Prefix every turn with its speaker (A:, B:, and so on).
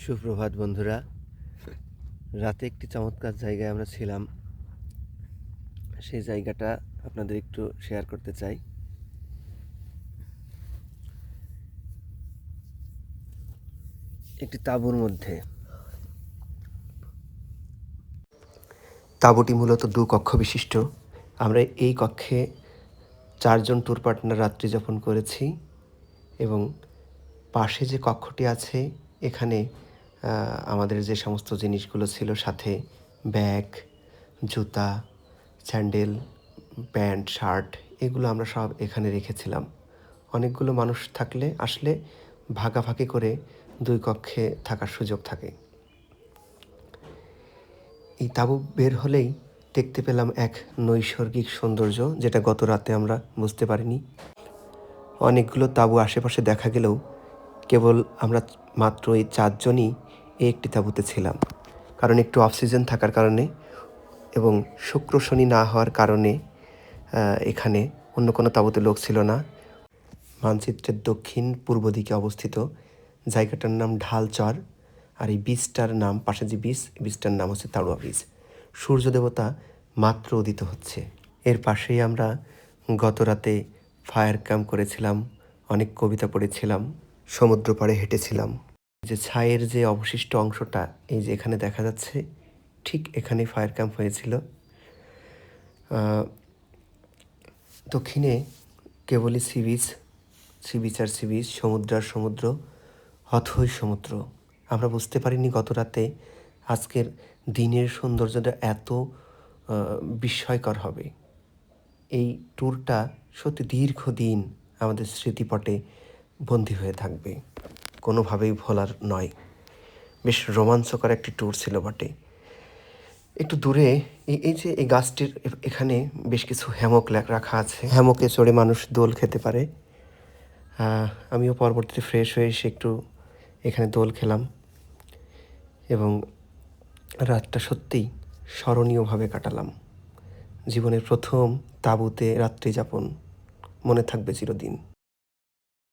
A: সুপ্রভাত বন্ধুরা। রাতে একটি চমৎকার জায়গায় আমরা ছিলাম, সেই জায়গাটা আপনাদের একটু শেয়ার করতে চাই। একটি তাঁবুর মধ্যে। তাঁবুটি মূলত 2 কক্ষ বিশিষ্ট। আমরা এই কক্ষে 4 জন ট্যুর পার্টনার রাত্রি যাপন করেছি এবং পাশে যে কক্ষটি আছে এখানে আমাদের যে সমস্ত জিনিসগুলো ছিল সাথে ব্যাগ, জুতা, স্যান্ডেল, প্যান্ট, শার্ট এগুলো আমরা সব এখানে রেখেছিলাম। অনেকগুলো মানুষ আসলে ভাগাভাগি করে 2 কক্ষে থাকার সুযোগ থাকে। এই তাঁবু বের হলেই দেখতে পেলাম এক নৈসর্গিক সৌন্দর্য, যেটা গত রাতে আমরা বুঝতে পারিনি। অনেকগুলো তাঁবু আশেপাশে দেখা গেলেও কেবল আমরা মাত্র এই 4 জনই এই একটি তাঁবুতে ছিলাম। কারণ একটু অফ সিজন থাকার কারণে এবং শুক্র শনি না হওয়ার কারণে এখানে অন্য কোনো তাঁবুতে লোক ছিল না। মানচিত্রের দক্ষিণ পূর্ব দিকে অবস্থিত জায়গাটার নাম ঢালচর, আর এই বীজটার নাম, পাশে যে বীজটার নাম হচ্ছে তাড়ুয়া বীজ। সূর্য দেবতা মাত্র উদিত হচ্ছে। এর পাশেই আমরা গত রাতে ফায়ার ক্যাম্প করেছিলাম, অনেক কবিতা পড়েছিলাম, সমুদ্র পাড়ে হেঁটেছিলাম। যে ছায়ের যে অবশিষ্ট অংশটা এই যে এখানে দেখা যাচ্ছে, ঠিক এখানেই ফায়ার ক্যাম্প হয়েছিল। দক্ষিণে কেবলই সি বিচ আর সি বিচ, সমুদ্র আর সমুদ্র, অথই সমুদ্র। আমরা বুঝতে পারিনি গত রাতে আজকের দিনের সৌন্দর্যটা এত বিস্ময়কর হবে। এই ট্যুরটা সত্যি দীর্ঘদিন আমাদের স্মৃতিপটে বন্দী হয়ে থাকবে, কোনোভাবেই ভোলার নয়। বেশ রোমাঞ্চকর একটি ট্যুর ছিল বটে। একটু দূরে এই যে এই গাছটির এখানে বেশ কিছু হ্যামক রাখা আছে, হ্যামকে চড়ে মানুষ দোল খেতে পারে। আমিও পরবর্তীতে ফ্রেশ হয়ে এসে একটু এখানে দোল খেলাম এবং রাতটা সত্যিই স্মরণীয়ভাবে কাটালাম। জীবনের প্রথম তাঁবুতে রাত্রি যাপন মনে থাকবে চিরদিন।